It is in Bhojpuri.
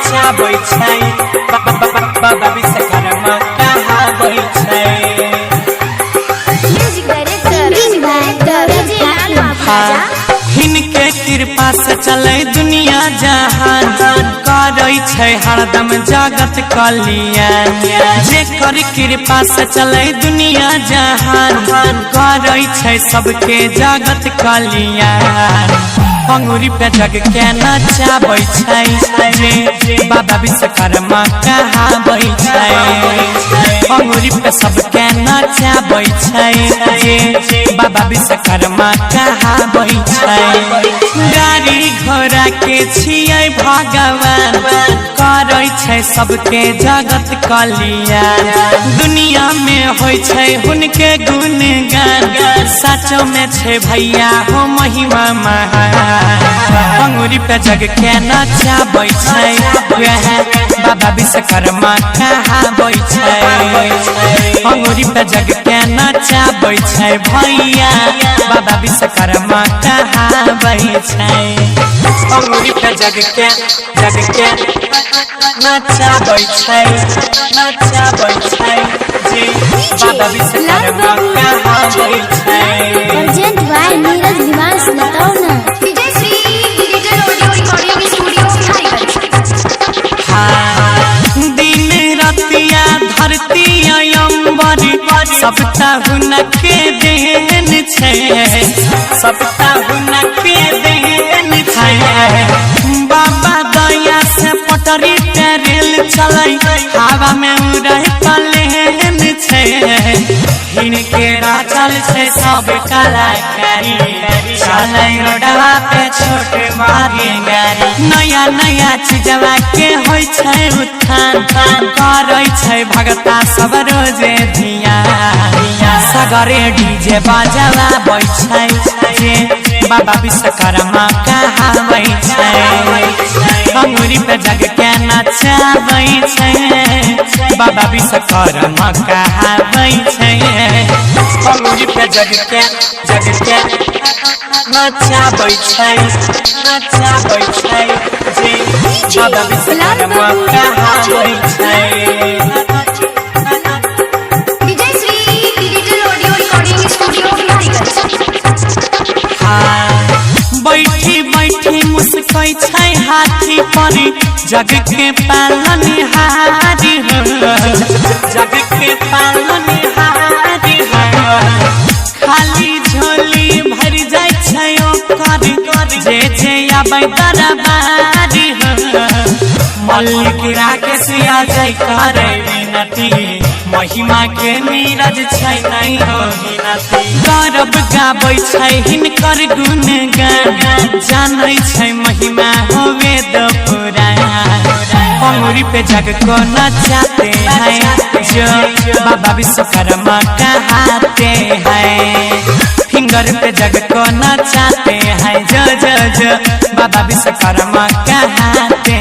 नचाबै छै बाबा विश्वकर्मा कहाबै छै। हिनके कृपा से चले दुनिया जहान करै छै हरदम जगत कल्याण। जेकर कृपा से चले दुनिया जहान करै छै सबके जगत कल्याण। अंगूरी पे जग के नचाबै छै बाबा विश्वकर्मा कहाबै छै। अंगूरी पे सबके नचाबै छै बाबा विश्वकर्मा कहाबै छै। गाड़ी घोड़ा के छियै भगवान करै छै सबके जगत कल्याण। दुनिया में होइ छै हुनके गुणगान सचो में छै भैया हो महिमा महान। अंगूरी पे जग के नचाबै छै बाबा विश्वकर्मा कहाबै छै। अंगूरी पे जग के नचाबै छै भैया बाबा विश्वकर्मा कहाबै छै। अंगूरी पे जग के नचाबै छै बाबा विश्वकर्मा कहाबै छै। प्रेजेंट बाय नीरज निवास नतौना। दिन रतिया धरती अंबर सबटा हुनके देन छै सबटा हुनके देन छै। बाबा दया से पटरी पे रेल चलै हवा में उड़ै प्लेन छै। हिनके राचल छै सब कलाकारी चलै रोडवा पे छोट मारी गाड़ी। नया नया चीजवा के होइ छै उत्थान करै छै भगता सब रोजे धियान। सगरे डीजे बाजवा छै बाबा विश्वकर्मा कहाबै छै। अंगूरी पे जग के नचाबै छै बाबा विश्वकर्मा कहाबै छै। अंगूरी पे जग के नचाबै छै बाबा विश्वकर्मा कहाबै छै। बैठी बैठी मुस्कै छै हाथी पर जग के पालनहारी हो जग के पालनहारी हो। खाली झोली भर जाय छै ओकर जे आबै दरबारी हो। मल्लिक राकेश आ जाय करे विनती महिमा के नीरज छै नहीं हो गिनती। गौरव गाबै छै हिनकर गुणगान जानै छै महिमा हो वेद पुराण। अंगूरी पे जग को नचाते हैं जो बाबा विश्वकर्मा कहाते हैं। फिंगर पे जग को नचाते हैं जो बाबा विश्वकर्मा कहाते